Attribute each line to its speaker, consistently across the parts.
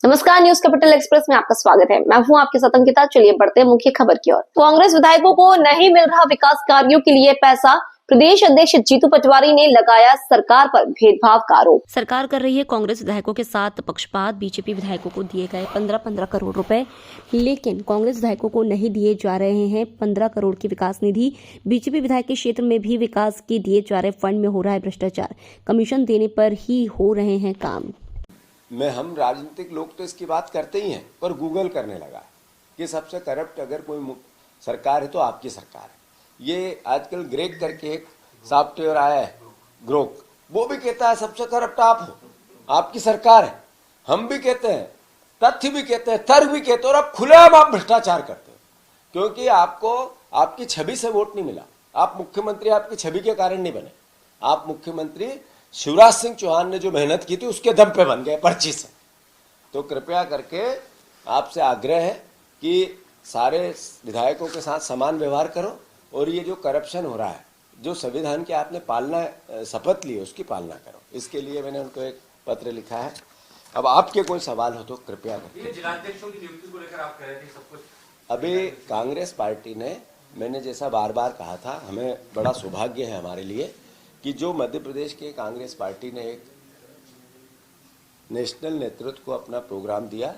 Speaker 1: नमस्कार, news capital express में आपका स्वागत है। मैं हूं आपके साथ अंकिता। चलिए बढ़ते हैं मुख्य खबर की ओर। कांग्रेस विधायकों को नहीं मिल रहा विकास कार्यों के लिए पैसा, प्रदेश अध्यक्ष जीतू पटवारी ने लगाया सरकार पर भेदभाव का आरोप। सरकार कर रही है कांग्रेस विधायकों के साथ पक्षपात। बीजेपी विधायकों को दिए गए 15-15 करोड़ रुपए, लेकिन कांग्रेस विधायकों को नहीं दिए जा रहे हैं 15 करोड़ की विकास निधि। बीजेपी विधायक के क्षेत्र में भी विकास के दिए जा रहे फंड में हो रहा है भ्रष्टाचार। कमीशन देने पर ही हो रहे हैं काम।
Speaker 2: हम राजनीतिक लोग तो इसकी बात करते ही हैं, पर गूगल करने लगा कि सबसे करप्ट अगर कोई सरकार है तो आपकी सरकार है। ये आजकल ग्रेक करके एक सॉफ्टवेयर आया है ग्रोक, वो भी कहता है सबसे करप्ट आप हो, आपकी सरकार है। हम भी कहते हैं, तथ्य भी कहते हैं, तर्क भी कहते हैं, और अब खुलेआम आप भ्रष्टाचार करते हो, क्योंकि आपको आपकी छवि से वोट नहीं मिला। आप मुख्यमंत्री आपकी छवि के कारण नहीं बने। आप मुख्यमंत्री शिवराज सिंह चौहान ने जो मेहनत की थी उसके दम पे बन गए, पर्ची से। तो कृपया करके आपसे आग्रह है कि सारे विधायकों के साथ समान व्यवहार करो, और ये जो करप्शन हो रहा है, जो संविधान की आपने पालना शपथ ली है, उसकी पालना करो। इसके लिए मैंने उनको एक पत्र लिखा है। अब आपके कोई सवाल हो तो कृपया करें।
Speaker 3: जिलाध्यक्षों की नियुक्ति को लेकर आप कह रहे थे सब कुछ,
Speaker 2: अभी कांग्रेस पार्टी ने, मैंने जैसा बार बार कहा था, हमें बड़ा सौभाग्य है हमारे लिए कि जो मध्य प्रदेश के कांग्रेस पार्टी ने एक नेशनल नेतृत्व को अपना प्रोग्राम दिया,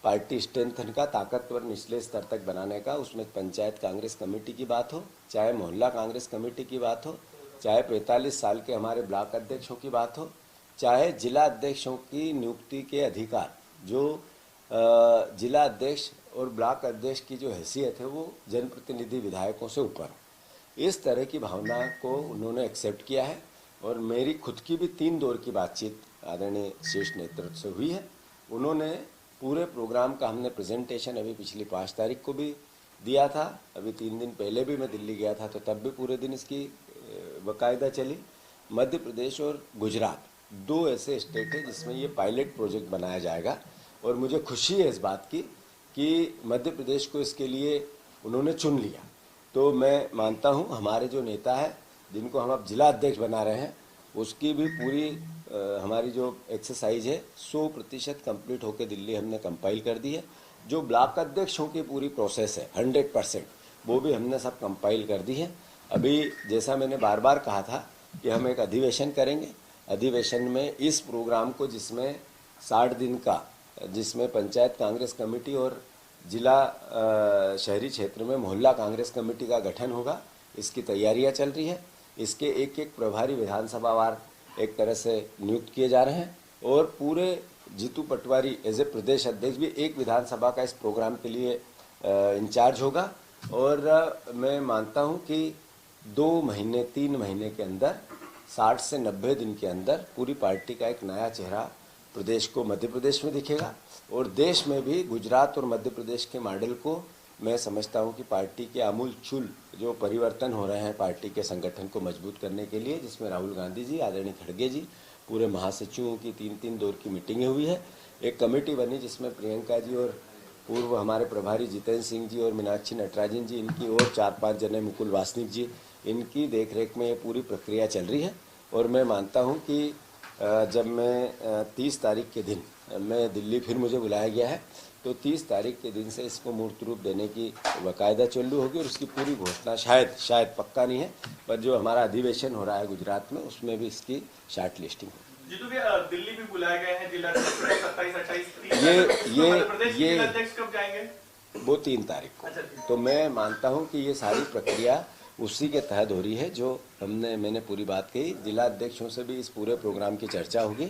Speaker 2: पार्टी स्ट्रेंथन का, ताकतवर निचले स्तर तक बनाने का। उसमें पंचायत कांग्रेस कमेटी की बात हो, चाहे मोहल्ला कांग्रेस कमेटी की बात हो, चाहे 45 साल के हमारे ब्लॉक अध्यक्षों की बात हो, चाहे जिला अध्यक्षों की नियुक्ति के अधिकार, जो जिला अध्यक्ष और ब्लॉक अध्यक्ष की जो हैसियत है वो जनप्रतिनिधि विधायकों से ऊपर हो। इस तरह की भावना को उन्होंने एक्सेप्ट किया है, और मेरी खुद की भी 3 दौर की बातचीत आदरणीय शीर्ष नेतृत्व से हुई है। उन्होंने पूरे प्रोग्राम का, हमने प्रेजेंटेशन अभी पिछली 5 तारीख को भी दिया था। अभी 3 दिन पहले भी मैं दिल्ली गया था, तो तब भी पूरे दिन इसकी बाकायदा चली। मध्य प्रदेश और गुजरात 2 ऐसे स्टेट है जिसमें ये पायलट प्रोजेक्ट बनाया जाएगा, और मुझे खुशी है इस बात की कि मध्य प्रदेश को इसके लिए उन्होंने चुन लिया। तो मैं मानता हूं हमारे जो नेता है, जिनको हम अब जिला अध्यक्ष बना रहे हैं, उसकी भी पूरी हमारी जो एक्सरसाइज है 100% कंप्लीट होकर दिल्ली हमने कंपाइल कर दी है। जो ब्लॉक अध्यक्षों की पूरी प्रोसेस है 100%, वो भी हमने सब कंपाइल कर दी है। अभी जैसा मैंने बार बार कहा था कि हम एक अधिवेशन करेंगे। अधिवेशन में इस प्रोग्राम को, जिसमें 60 दिन का, जिसमें पंचायत कांग्रेस कमेटी और जिला शहरी क्षेत्र में मोहल्ला कांग्रेस कमेटी का गठन होगा, इसकी तैयारियां चल रही है। इसके एक एक प्रभारी विधानसभावार एक तरह से नियुक्त किए जा रहे हैं, और पूरे जीतू पटवारी एज ए प्रदेश अध्यक्ष भी एक विधानसभा का इस प्रोग्राम के लिए इंचार्ज होगा। और मैं मानता हूं कि 2 महीने 3 महीने के अंदर, 60 से 90 दिन के अंदर पूरी पार्टी का एक नया चेहरा प्रदेश को, मध्य प्रदेश में दिखेगा, और देश में भी गुजरात और मध्य प्रदेश के मॉडल को मैं समझता हूं कि पार्टी के आमूल-चूल जो परिवर्तन हो रहे हैं पार्टी के संगठन को मजबूत करने के लिए, जिसमें राहुल गांधी जी, आदरणीय खड़गे जी, पूरे महासचिवों की 3-3 दौर की मीटिंगें हुई है। एक कमेटी बनी जिसमें प्रियंका जी और पूर्व हमारे प्रभारी जितेंद्र सिंह जी और मीनाक्षी नटराजन जी, इनकी और 4-5 जने, मुकुल वासनिक जी, इनकी देखरेख में ये पूरी प्रक्रिया चल रही है। और मैं मानता हूँ कि जब मैं 30 तारीख के दिन मैं दिल्ली, फिर मुझे बुलाया गया है, तो 30 तारीख के दिन से इसको मूर्त रूप देने की बाकायदा चालू होगी, और उसकी पूरी घोषणा शायद पक्का नहीं है, पर जो हमारा अधिवेशन हो रहा है गुजरात में, उसमें भी इसकी शॉर्ट लिस्टिंग होगी।
Speaker 3: जीतू भैया, दिल्ली भी बुलाए गए हैं जिला अध्यक्ष 27-28
Speaker 2: ये
Speaker 3: कब जाएंगे?
Speaker 2: वो 3 तारीख को। तो मैं मानता हूँ कि ये सारी प्रक्रिया उसी के तहत हो रही है जो मैंने पूरी बात कही। जिला अध्यक्षों से भी इस पूरे प्रोग्राम की चर्चा होगी।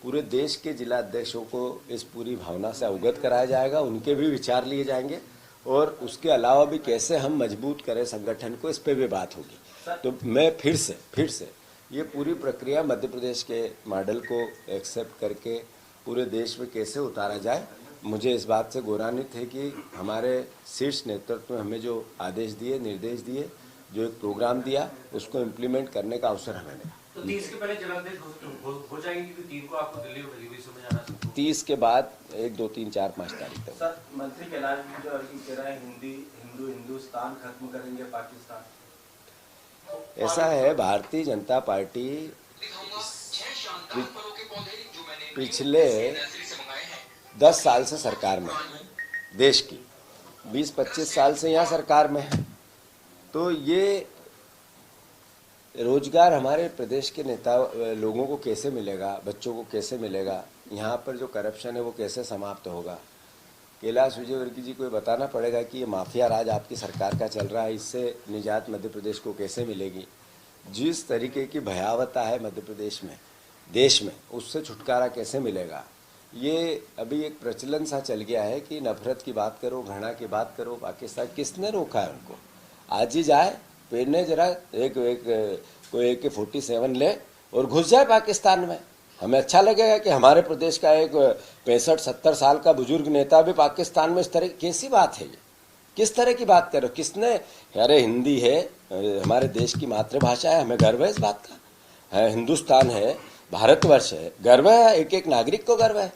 Speaker 2: पूरे देश के जिला अध्यक्षों को इस पूरी भावना से अवगत कराया जाएगा, उनके भी विचार लिए जाएंगे, और उसके अलावा भी कैसे हम मजबूत करें संगठन को, इस पर भी बात होगी। तो मैं फिर से ये पूरी प्रक्रिया मध्य प्रदेश के मॉडल को एक्सेप्ट करके पूरे देश में कैसे उतारा जाए, मुझे इस बात से गौरवान्वित है कि हमारे शीर्ष नेतृत्व में हमें जो आदेश दिए, निर्देश दिए, जो एक प्रोग्राम दिया, उसको इम्प्लीमेंट करने का अवसर हमें मिला।
Speaker 3: तो 30 के पहले जिलाध्यक्ष हो जाएंगे, क्योंकि 3 को आपको दिल्ली और भलीवी में जाना है।
Speaker 2: 30 के बाद 1, 2, 3, 4, 5 तारीख तक।
Speaker 4: सर, मंत्री कैलाश विजयवर्गीय कह रहे हैं हिंदुस्तान खत्म करेंगे पाकिस्तान।
Speaker 2: ऐसा है, भारतीय जनता पार्टी पिछले 10 साल से सरकार में है, देश की 20-25 साल से यहाँ सरकार में है। तो ये रोजगार हमारे प्रदेश के नेता लोगों को कैसे मिलेगा, बच्चों को कैसे मिलेगा, यहाँ पर जो करप्शन है वो कैसे समाप्त होगा। कैलाश विजयवर्गीय जी को ये बताना पड़ेगा कि ये माफिया राज आपकी सरकार का चल रहा है, इससे निजात मध्य प्रदेश को कैसे मिलेगी। जिस तरीके की भयावहता है मध्य प्रदेश में, देश में, उससे छुटकारा कैसे मिलेगा। ये अभी एक प्रचलन सा चल गया है कि नफरत की बात करो, घृणा की बात करो। पाकिस्तान किसने रोका है उनको? आज ही जाए पेड़ने जरा कोई AK-47 ले और घुस जाए पाकिस्तान में। हमें अच्छा लगेगा कि हमारे प्रदेश का एक 65-70 साल का बुजुर्ग नेता भी पाकिस्तान में। इस तरह कैसी बात है ये? किस तरह की बात करो? किसने? अरे हिंदी है, हमारे देश की मातृभाषा है, हमें गर्व है इस बात का। है हिंदुस्तान है, भारतवर्ष है, गर्व है, एक एक नागरिक को गर्व है।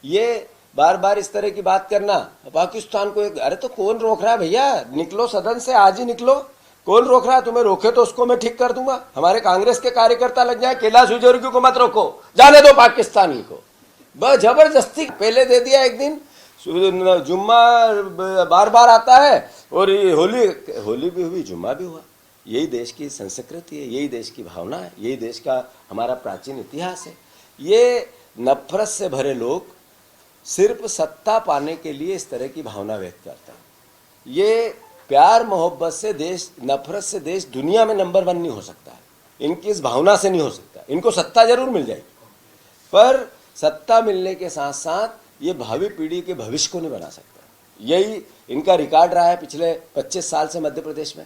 Speaker 2: ये बार बार इस तरह की बात करना, पाकिस्तान को अरे तो कौन रोक रहा है भैया? निकलो सदन से, आज ही निकलो। कौन रोक रहा है? तुम्हें रोके तो उसको मैं ठीक कर दूंगा। हमारे कांग्रेस के कार्यकर्ता लग जाए, कैलाश विजयवर्गीय को मत रोको, जाने दो पाकिस्तानी को। बस जबरदस्ती पहले दे दिया एक दिन, जुम्मा बार बार आता है और ये होली भी हुई, जुम्मा भी हुआ। यही देश की संस्कृति है, यही देश की भावना है, यही देश का हमारा प्राचीन इतिहास है। ये नफरत से भरे लोग सिर्फ सत्ता पाने के लिए इस तरह की भावना व्यक्त करते हैं। ये प्यार मोहब्बत से देश, नफरत से देश दुनिया में नंबर 1 नहीं हो सकता है। इनकी इस भावना से नहीं हो सकता। इनको सत्ता जरूर मिल जाएगी, पर सत्ता मिलने के साथ साथ ये भावी पीढ़ी के भविष्य को नहीं बना सकता। यही इनका रिकॉर्ड रहा है पिछले 25 साल से मध्य प्रदेश में।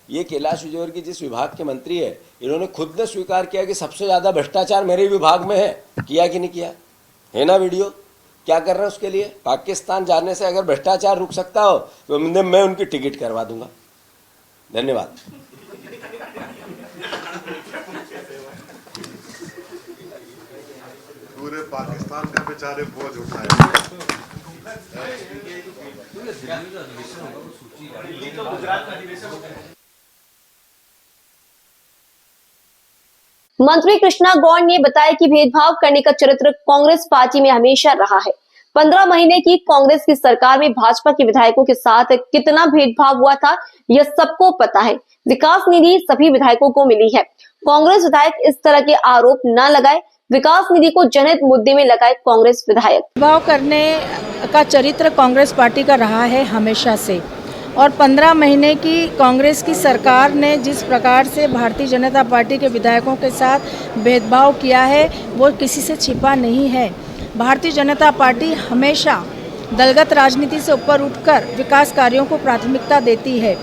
Speaker 2: ये कैलाश विजयवर्गीय जिस विभाग के मंत्री है, इन्होंने खुद ने स्वीकार किया कि सबसे ज्यादा भ्रष्टाचार मेरे विभाग में है। किया कि नहीं किया? है ना वीडियो? क्या कर रहे हैं उसके लिए? पाकिस्तान जाने से अगर भ्रष्टाचार रुक सकता हो तो मैं उनकी टिकट करवा दूंगा। धन्यवाद।
Speaker 5: पूरे पाकिस्तान का बेचारे बोझ उठाए।
Speaker 1: मंत्री कृष्णा गौड़ ने बताया कि भेदभाव करने का चरित्र कांग्रेस पार्टी में हमेशा रहा है। 15 महीने की कांग्रेस की सरकार में भाजपा के विधायकों के साथ कितना भेदभाव हुआ था, यह सबको पता है। विकास निधि सभी विधायकों को मिली है। कांग्रेस विधायक इस तरह के आरोप न लगाए। विकास निधि को जनहित मुद्दे में लगाए कांग्रेस विधायक।
Speaker 6: भेदभाव करने का चरित्र कांग्रेस पार्टी का रहा है हमेशा से, और 15 महीने की कांग्रेस की सरकार ने जिस प्रकार से भारतीय जनता पार्टी के विधायकों के साथ भेदभाव किया है वो किसी से छिपा नहीं है। भारतीय जनता पार्टी हमेशा दलगत राजनीति से ऊपर उठकर विकास कार्यों को प्राथमिकता देती है।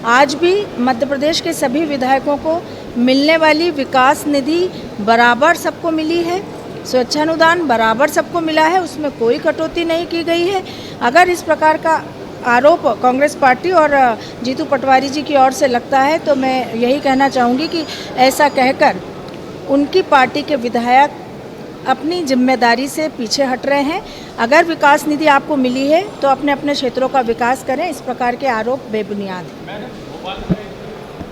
Speaker 6: आज भी मध्य प्रदेश के सभी विधायकों को मिलने वाली विकास निधि बराबर सबको मिली है, स्वच्छानुदान बराबर सबको मिला है, उसमें कोई कटौती नहीं की गई है। अगर इस प्रकार का आरोप कांग्रेस पार्टी और जीतू पटवारी जी की ओर से लगता है तो मैं यही कहना चाहूँगी कि ऐसा कहकर उनकी पार्टी के विधायक अपनी जिम्मेदारी से पीछे हट रहे हैं। अगर विकास निधि आपको मिली है तो अपने अपने क्षेत्रों का विकास करें। इस प्रकार के आरोप बेबुनियाद हैं।